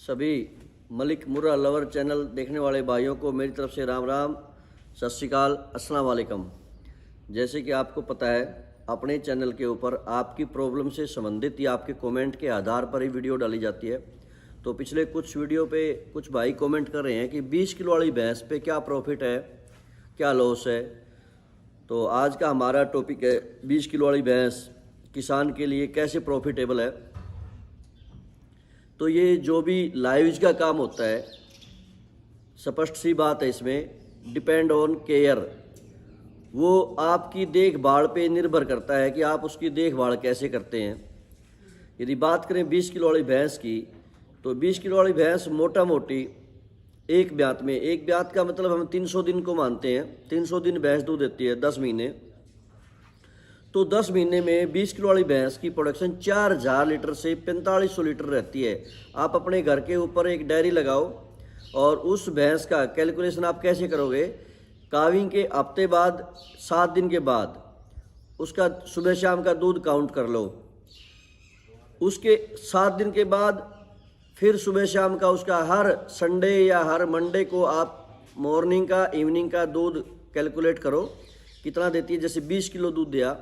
सभी मलिक मुर्रा lover channel देखने वाले भाइयों को मेरी तरफ से राम राम, सत श्री अकाल, अस्सलाम वालेकुम। जैसे कि आपको पता है, अपने चैनल के ऊपर आपकी प्रॉब्लम से संबंधित या आपके कमेंट के आधार पर ही वीडियो डाली जाती है। तो पिछले कुछ वीडियो पे कुछ भाई कमेंट कर रहे हैं कि 20 किलो वाली भैंस पे क्या प्रॉफिट है, क्या लॉस है। तो आज का हमारा टॉपिक है 20 किलो वाली भैंस किसान के लिए कैसे प्रॉफिटेबल है। तो ये जो भी लाइवेज का काम होता है, स्पष्ट सी बात है, इसमें डिपेंड ऑन केयर। वो आपकी देखभाल पे निर्भर करता है कि आप उसकी देखभाल कैसे करते हैं। यदि बात करें 20 किलो वाली भैंस की, तो 20 किलो वाली भैंस मोटा मोटी एक ब्यात में, एक ब्यात का मतलब हम 300 दिन को मानते हैं। 300 दिन भैंस दूध देती है, 10 महीने। तो 10 महीने में 20 किलो वाली भैंस की प्रोडक्शन 4000 लीटर से 4500 लीटर रहती है। आप अपने घर के ऊपर एक डायरी लगाओ और उस भैंस का कैलकुलेशन आप कैसे करोगे। काविंग के हफ्ते बाद, 7 दिन के बाद उसका सुबह शाम का दूध काउंट कर लो। उसके 7 दिन के बाद फिर सुबह शाम का उसका हर संडे या हर मंडे को आप मॉर्निंग का, इवनिंग का दूध कैलकुलेट करो कितना देती है। जैसे 20 किलो दूध दिया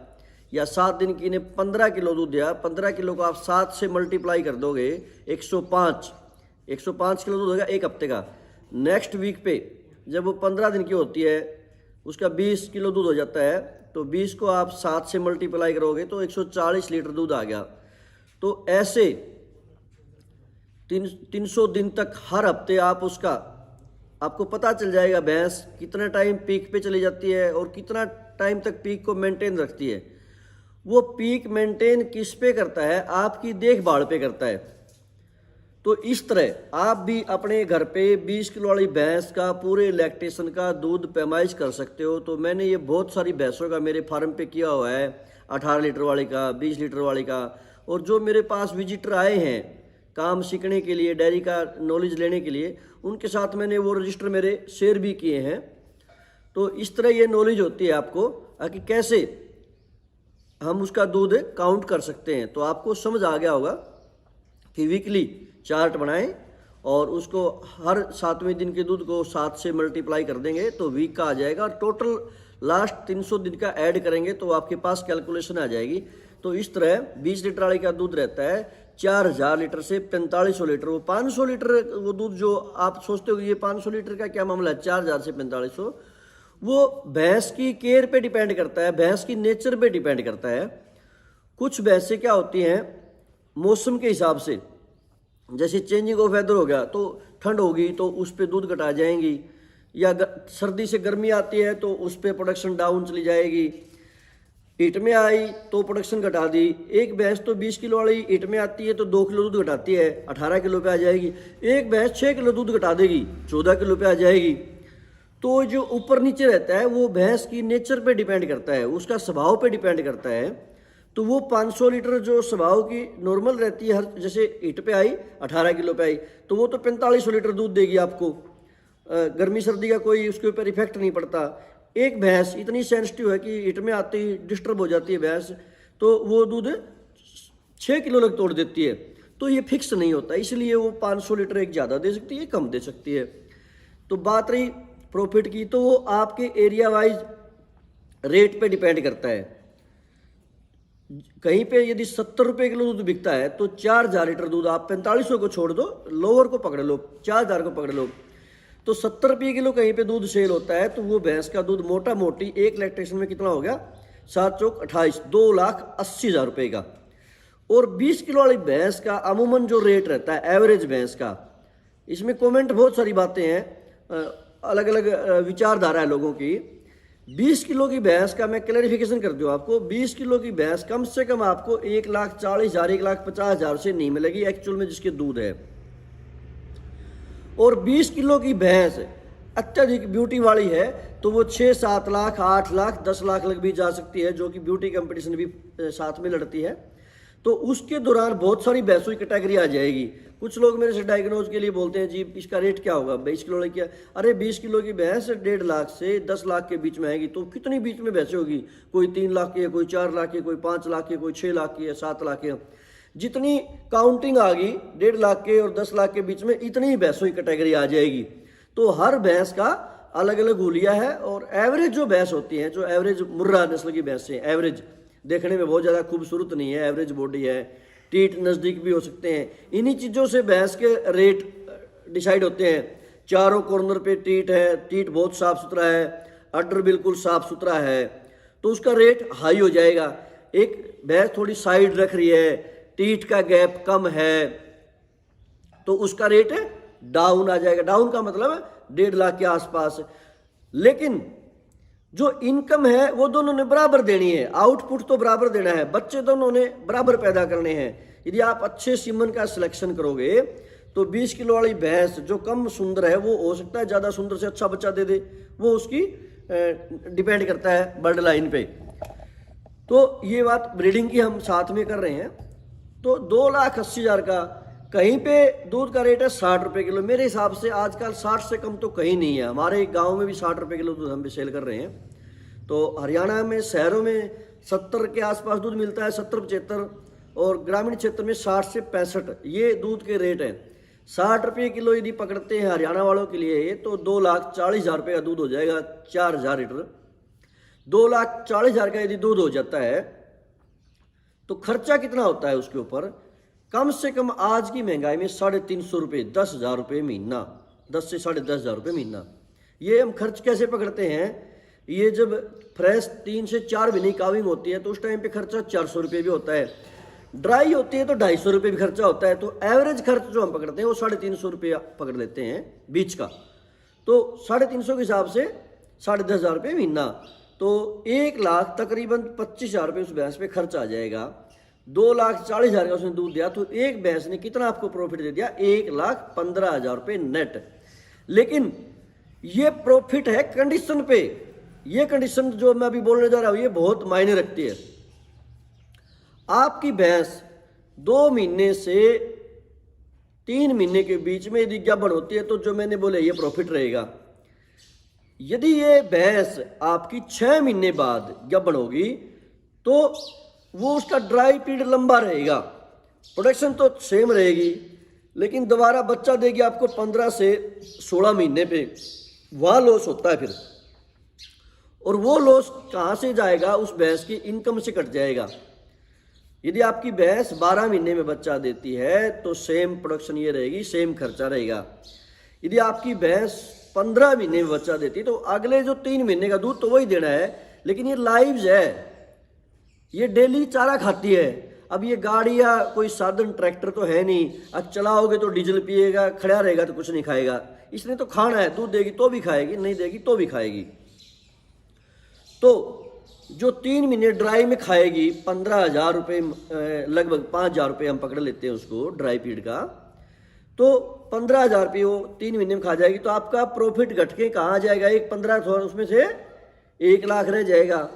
या 7 दिन की ने 15 किलो दूध दिया, 15 किलो को आप 7 से मल्टीप्लाई कर दोगे, 105 किलो दूध होगा एक हफ्ते का। नेक्स्ट वीक पे जब वो 15 दिन की होती है, उसका 20 किलो दूध हो जाता है। तो 20 को आप 7 से मल्टीप्लाई करोगे तो 140 लीटर दूध आ गया। तो ऐसे 300 दिन तक हर हफ्ते आप उसका, आपको पता चल जाएगा भैंस कितना टाइम पीक पे चली जाती है और कितना टाइम तक पीक को मेंटेन रखती है। वो पीक मेंटेन किस पे करता है? आपकी देखभाल पे करता है। तो इस तरह आप भी अपने घर पे 20 किलो वाली भैंस का पूरे लैक्टेशन का दूध पैमाइश कर सकते हो। तो मैंने ये बहुत सारी भैंसों का मेरे फार्म पे किया हुआ है, 18 लीटर वाली का, 20 लीटर वाली का। और जो मेरे पास विजिटर आए हैं काम सीखने के लिए, डेयरी का नॉलेज लेने के लिए, उनके साथ मैंने वो रजिस्टर मेरे शेयर भी किए हैं। तो इस तरह ये नॉलेज होती है आपको कि कैसे हम उसका दूध काउंट कर सकते हैं। तो आपको समझ आ गया होगा कि वीकली चार्ट बनाएं और उसको हर 7वें दिन के दूध को 7 से मल्टीप्लाई कर देंगे तो वीक का आ जाएगा। और टोटल लास्ट 300 दिन का ऐड करेंगे तो आपके पास कैलकुलेशन आ जाएगी। तो इस तरह 20 लीटर वाली का दूध रहता है 4000 लीटर से 4500 लीटर। वो 500 लीटर वो दूध जो आप सोचते हो कि ये 500 लीटर का क्या मामला है, 4000 से 4500, वो भैंस की केयर पे डिपेंड करता है, भैंस की नेचर पे डिपेंड करता है। कुछ भैंसें क्या होती हैं, मौसम के हिसाब से, जैसे चेंजिंग ऑफ वेदर हो गया तो ठंड होगी तो उस पर दूध घटा जाएंगी, या सर्दी से गर्मी आती है तो उस पर प्रोडक्शन डाउन चली जाएगी। हीट में आई तो प्रोडक्शन घटा दी। एक भैंस तो 20 किलो वाली हीट में आती है तो 2 किलो दूध घटाती है, 18 किलो पे आ जाएगी। एक भैंस 6 किलो दूध घटा देगी, 14 किलो पे आ जाएगी। तो जो ऊपर नीचे रहता है वो भैंस की नेचर पे डिपेंड करता है, उसका स्वभाव पे डिपेंड करता है। तो वो 500 लीटर जो स्वभाव की नॉर्मल रहती है, हर जैसे हीट पे आई 18 किलो पे आई तो वो तो 4500 लीटर दूध देगी आपको। गर्मी सर्दी का कोई उसके ऊपर इफेक्ट नहीं पड़ता। एक भैंस इतनी सेंसिटिव है कि हीट में आते ही डिस्टर्ब हो जाती है भैंस, तो वो दूध 6 किलो तक तोड़ देती है। तो ये फिक्स नहीं होता, इसलिए वो 500 लीटर एक ज़्यादा दे सकती है, कम दे सकती है। तो बात रही प्रॉफिट की, तो वो आपके एरिया वाइज रेट पे डिपेंड करता है। कहीं पे यदि 70 रुपये किलो दूध बिकता है तो 4000 लीटर दूध आप 4500 को छोड़ दो, लोअर को पकड़ लो, 4000 को पकड़ लो, तो 70 रुपये किलो कहीं पे दूध सेल होता है। तो वो भैंस का दूध मोटा मोटी एक लैक्टेशन में कितना हो गया, 7 चौक 28, 2,80,000 रुपये का। और 20 किलो वाली भैंस का अमूमन जो रेट रहता है एवरेज भैंस का, इसमें कमेंट बहुत सारी बातें हैं, अलग अलग विचारधारा है लोगों की। 20 किलो की भैंस का मैं क्लैरिफिकेशन कर दूं आपको, 20 किलो की भैंस कम से कम आपको 1,40,000, 1,50,000 से नहीं मिलेगी एक्चुअल में जिसके दूध है। और 20 किलो की भैंस अत्यधिक ब्यूटी वाली है तो वो 6-7 लाख, 8 लाख, 10 लाख लग भी जा सकती है, जो कि ब्यूटी कंपटीशन भी साथ में लड़ती है। तो उसके दौरान बहुत सारी भैंसों की कैटेगरी आ जाएगी। कुछ लोग मेरे से डायग्नोज के लिए बोलते हैं जी इसका रेट क्या होगा 20 किलो क्या। अरे 20 किलो की भैंस 1.5 लाख से 10 लाख के बीच में आएगी। तो कितनी बीच में भैंसें होगी, कोई 3 लाख की है, कोई 4 लाख की, कोई 5 लाख की, कोई 6 लाख की है, 7 लाख की है। जितनी काउंटिंग आ गई 1.5 लाख के और 10 लाख के बीच में, इतनी ही भैंसों की कैटेगरी आ जाएगी। तो हर भैंस का अलग अलग हुलिया है। और एवरेज जो भैंस होती है, जो एवरेज मुर्रा नस्ल की भैंसें, एवरेज देखने में बहुत ज़्यादा खूबसूरत नहीं है, एवरेज बॉडी है, टीट नज़दीक भी हो सकते हैं, इन्हीं चीज़ों से भैंस के रेट डिसाइड होते हैं। चारों कॉर्नर पे टीट है, टीट बहुत साफ़ सुथरा है, अड्डर बिल्कुल साफ़ सुथरा है, तो उसका रेट हाई हो जाएगा। एक भैंस थोड़ी साइड रख रही है, टीट का गैप कम है, तो उसका रेट डाउन आ जाएगा। डाउन का मतलब 1.5 लाख के आसपास। लेकिन जो इनकम है वो दोनों ने बराबर देनी है, आउटपुट तो बराबर देना है, बच्चे दोनों ने बराबर पैदा करने हैं। यदि आप अच्छे सीमन का सिलेक्शन करोगे तो 20 किलो वाली भैंस जो कम सुंदर है वो हो सकता है ज़्यादा सुंदर से अच्छा बच्चा दे दे, वो उसकी डिपेंड करता है बर्ड लाइन पे। तो ये बात ब्रीडिंग की हम साथ में कर रहे हैं। तो 2,80,000 का कहीं पे दूध का रेट है 60 रुपये किलो। मेरे हिसाब से आजकल 60 से कम तो कहीं नहीं है। हमारे गांव में भी 60 रुपये किलो दूध हम भी सेल कर रहे हैं। तो हरियाणा में शहरों में 70 के आसपास दूध मिलता है, 70-75, और ग्रामीण क्षेत्र में 60 से 65 ये दूध के रेट हैं। 60 रुपये किलो यदि पकड़ते हैं हरियाणा वालों के लिए तो 2,40,000 रुपये का दूध हो जाएगा, 4,000 लीटर। 2,40,000 का यदि दूध हो जाता है तो खर्चा कितना होता है उसके ऊपर? कम से कम आज की महंगाई में 350 रुपये, 10,000 रुपये महीना, 10 से 10,500 रुपये महीना। ये हम खर्च कैसे पकड़ते हैं? ये जब फ्रेश 3 से 4 महीने काविंग होती है तो उस टाइम पे खर्चा 400 रुपये भी होता है। ड्राई होती है तो 250 रुपये भी खर्चा होता है। तो एवरेज खर्च जो हम पकड़ते हैं वो 350 रुपये पकड़ लेते हैं बीच का। तो 350 के हिसाब से 10,500 रुपये महीना, तो 1 लाख तकरीबन 25,000 रुपये उस भैंस पे खर्च आ जाएगा। 2,40,000 का उसने दूध दिया तो एक भैंस ने कितना आपको प्रॉफिट दे दिया? 1,15,000 रुपये नेट। लेकिन ये प्रॉफिट है कंडीशन पे। ये कंडीशन जो मैं अभी बोलने जा रहा हूँ ये बहुत मायने रखती है। आपकी भैंस 2 महीने से 3 महीने के बीच में यदि गाभण होती है तो जो मैंने बोले ये प्रॉफिट रहेगा। यदि ये भैंस आपकी 6 महीने बाद गाभण होगी तो वो उसका ड्राई पीरियड लंबा रहेगा, प्रोडक्शन तो सेम रहेगी, लेकिन दोबारा बच्चा देगी आपको 15 से 16 महीने पे। वहाँ लॉस होता है फिर, और वो लॉस कहाँ से जाएगा? उस भैंस की इनकम से कट जाएगा। यदि आपकी भैंस 12 महीने में बच्चा देती है तो सेम प्रोडक्शन ये रहेगी, सेम खर्चा रहेगा। यदि आपकी भैंस 15 महीने में बच्चा देती है तो अगले जो 3 महीने का दूध तो वही देना है, लेकिन ये लाइव्स है, ये डेली चारा खाती है। अब ये गाड़ी या कोई साधन ट्रैक्टर तो है नहीं, अब चलाओगे तो डीजल पिएगा, खड़ा रहेगा तो कुछ नहीं खाएगा। इसने तो खाना है, दूध देगी तो भी खाएगी, नहीं देगी तो भी खाएगी। तो जो 3 महीने ड्राई में खाएगी 15,000 रुपये, लगभग 5,000 रुपये हम पकड़ लेते हैं उसको ड्राई पीरियड का, तो 15,000 रुपये वो 3 महीने में खा जाएगी। तो आपका प्रॉफिट घट के कहाँ आ जाएगा? एक 15 उसमें से 1 लाख रह जाएगा।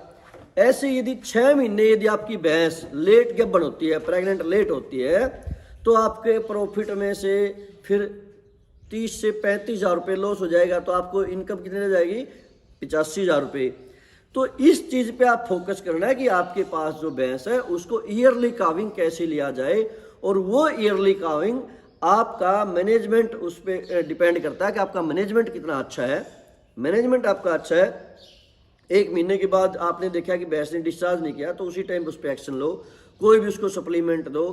ऐसे यदि 6 महीने यदि आपकी भैंस लेट गाभण होती है, प्रेग्नेंट लेट होती है, तो आपके प्रॉफिट में से फिर 30 से 35,000 रुपये लॉस हो जाएगा। तो आपको इनकम कितनी रह जाएगी? 85,000 रुपये। तो इस चीज़ पे आप फोकस करना है कि आपके पास जो भैंस है उसको ईयरली काविंग कैसे लिया जाए, और वो ईयरली काविंग आपका मैनेजमेंट उस पर डिपेंड करता है कि आपका मैनेजमेंट कितना अच्छा है। मैनेजमेंट आपका अच्छा है, 1 महीने के बाद आपने देखा कि भैंस ने डिस्चार्ज नहीं किया तो उसी टाइम उस पर एक्शन लो, कोई भी उसको सप्लीमेंट दो।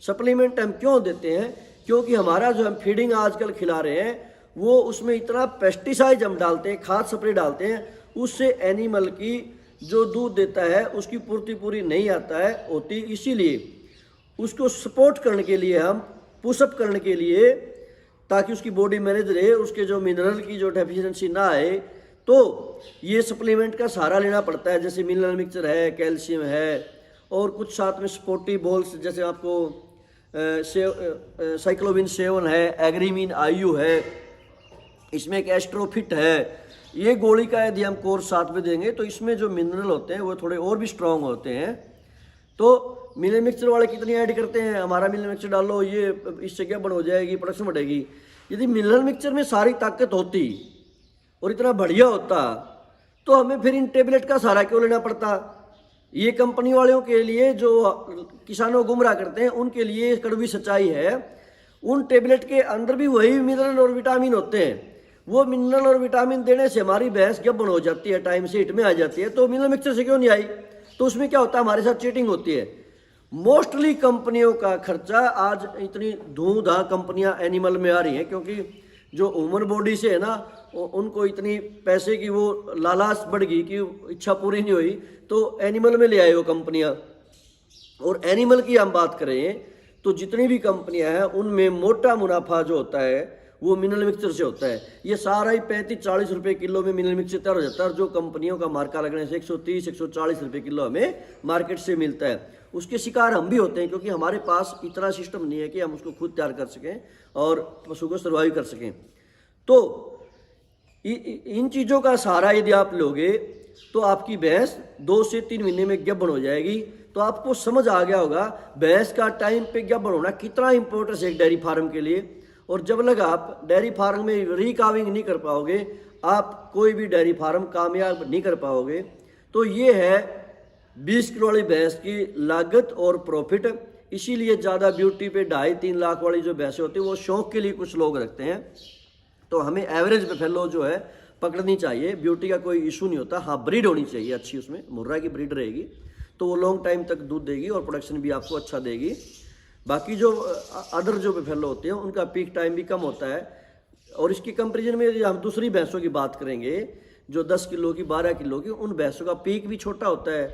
सप्लीमेंट हम क्यों देते हैं? क्योंकि हमारा जो हम फीडिंग आजकल खिला रहे हैं वो उसमें इतना पेस्टिसाइड हम डालते हैं, खाद स्प्रे डालते हैं, उससे एनिमल की जो दूध देता है उसकी पूर्ति पूरी नहीं आता है होती। इसीलिए उसको सपोर्ट करने के लिए, हम पुशअप करने के लिए, ताकि उसकी बॉडी मैनेज रहे, उसके जो मिनरल की जो डेफिशिएंसी ना आए, तो ये सप्लीमेंट का सहारा लेना पड़ता है। जैसे मिनरल मिक्सचर है, कैल्शियम है, और कुछ साथ में स्पोर्टी बॉल्स, जैसे आपको साइक्लोविन 7 है, एग्रीमीन आयु है, इसमें एक एस्ट्रोफिट है। ये गोली का यदि हम कोर्स साथ में देंगे तो इसमें जो मिनरल होते हैं वो थोड़े और भी स्ट्रांग होते हैं। तो मिनरल मिक्सचर वाले कितनी ऐड करते हैं? हमारा मिनरल मिक्सचर डालो, ये इससे क्या बढ़ हो जाएगी, प्रोडक्शन बढ़ेगी। यदि मिनरल मिक्सचर में सारी ताकत होती और इतना बढ़िया होता तो हमें फिर इन टेबलेट का सहारा क्यों लेना पड़ता? ये कंपनी वालों के लिए, जो किसानों को गुमराह करते हैं, उनके लिए कड़वी सच्चाई है। उन टेबलेट के अंदर भी वही मिनरल और विटामिन होते हैं। वो मिनरल और विटामिन देने से हमारी भैंस गब्बन हो जाती है, टाइम से हिट में आ जाती है। तो मिनरल मिक्सचर से क्यों नहीं आई? तो उसमें क्या होता है, हमारे साथ चीटिंग होती है। मोस्टली कंपनियों का खर्चा, आज इतनी धूमधाम कंपनियां एनिमल में आ रही हैं, क्योंकि जो ह्यूमन बॉडी से है ना, उनको इतनी पैसे की वो लालच बढ़ गई कि इच्छा पूरी नहीं हुई, तो एनिमल में ले आए वो कंपनियां। और एनिमल की हम बात करें तो जितनी भी कंपनियां हैं उनमें मोटा मुनाफा जो होता है वो मिनरल मिक्सचर से होता है। ये सारा ही 35-40 रुपये किलो में मिनरल मिक्सचर तैयार हो जाता है, और जो कंपनियों का मार्का लगने से 130-140 रुपये किलो हमें मार्केट से मिलता है। उसके शिकार हम भी होते हैं, क्योंकि हमारे पास इतना सिस्टम नहीं है कि हम उसको खुद तैयार कर सकें और पशु को सर्वाइव कर सकें। तो इन चीज़ों का सहारा यदि आप लोगे तो आपकी भैंस 2 से 3 महीने में गब्बन हो जाएगी। तो आपको समझ आ गया होगा भैंस का टाइम पे गब्बन होना कितना इंपॉर्टेंट है एक डेयरी फार्म के लिए। और जब लग आप डेयरी फार्म में रिकाविंग नहीं कर पाओगे, आप कोई भी डेयरी फार्म कामयाब नहीं कर पाओगे। तो ये है 20 किलो वाली भैंस की लागत और प्रॉफिट। इसीलिए ज़्यादा ब्यूटी पे 2.5-3 लाख वाली जो भैंसें होती है वो शौक के लिए कुछ लोग रखते हैं। तो हमें एवरेज बफेलो जो है पकड़नी चाहिए। ब्यूटी का कोई इशू नहीं होता, हाँ ब्रीड होनी चाहिए अच्छी, उसमें मुर्रा की ब्रीड रहेगी तो वो लॉन्ग टाइम तक दूध देगी और प्रोडक्शन भी आपको अच्छा देगी। बाकी जो अदर जो बफेलो होते हैं उनका पीक टाइम भी कम होता है। और इसकी कंपेरिजन में यदि हम दूसरी भैंसों की बात करेंगे जो 10 किलो की 12 किलो की, उन भैंसों का पीक भी छोटा होता है।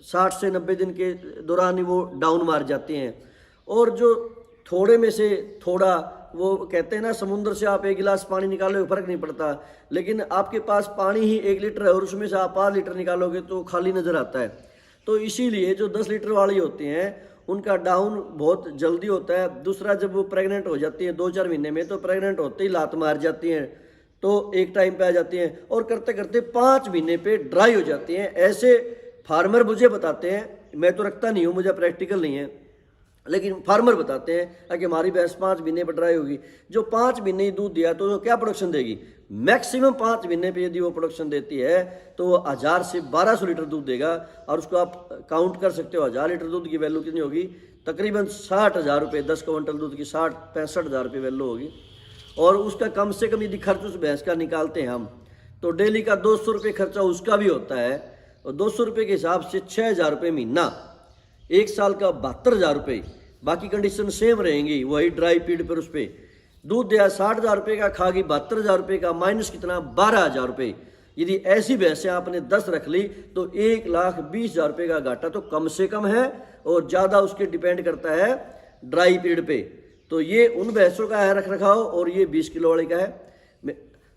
60 से 90 दिन के दौरान ही वो डाउन मार जाते हैं। और जो थोड़े में से थोड़ा, वो कहते हैं ना समुद्र से आप 1 गिलास पानी निकालोगे फर्क नहीं पड़ता, लेकिन आपके पास पानी ही 1 लीटर है और उसमें से आप 5 लीटर निकालोगे तो खाली नजर आता है। तो इसीलिए जो 10 लीटर वाली होती हैं उनका डाउन बहुत जल्दी होता है। दूसरा, जब वो प्रेग्नेंट हो जाती हैं 2-4 महीने में, तो प्रेग्नेंट होते ही लात मार जाती हैं, तो एक टाइम पे आ जाती हैं और करते करते 5 महीने पे ड्राई हो जाती हैं। ऐसे फार्मर मुझे बताते हैं, मैं तो रखता नहीं हूँ, मुझे प्रैक्टिकल नहीं है, लेकिन फार्मर बताते हैं कि हमारी भैंस 5 महीने पर ड्राई होगी। जो 5 महीने ही दूध दिया तो क्या प्रोडक्शन देगी? मैक्सिमम 5 महीने पे यदि वो प्रोडक्शन देती है तो वो 1000 से 1200 लीटर दूध देगा। और उसको आप काउंट कर सकते हो 1000 लीटर दूध की वैल्यू कितनी होगी? तकरीबन 60,000 रुपये। 10 क्विंटल दूध की 65,000 रुपये वैल्यू होगी। और उसका कम से कम यदि खर्च उस भैंस का निकालते हैं हम, तो डेली का 200 रुपये खर्चा उसका भी होता है। और 200 रुपये के हिसाब से 6,000 रुपये महीना, 1 साल का 72,000 रुपये। बाकी कंडीशन सेम रहेंगी, वही ड्राई पीड पर उस पर दूध दिया 60,000 रुपये का, खागी 72,000 रुपये का, माइनस कितना 12,000 रुपये। यदि ऐसी भैंसें आपने 10 रख ली तो 1,20,000 रुपये का घाटा तो कम से कम है। और ज़्यादा उसके डिपेंड करता है ड्राई पीड पे। तो ये उन भैंसों का है रख रखाव, और ये 20 किलो वाले का है।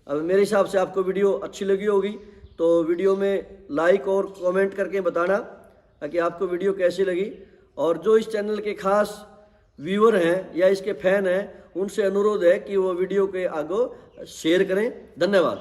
अब मेरे हिसाब से आपको वीडियो अच्छी लगी होगी, तो वीडियो में लाइक और कमेंट करके बताना कि आपको वीडियो कैसी लगी। और जो इस चैनल के खास व्यूअर हैं या इसके फैन हैं, उनसे अनुरोध है कि वो वीडियो के आगे शेयर करें। धन्यवाद।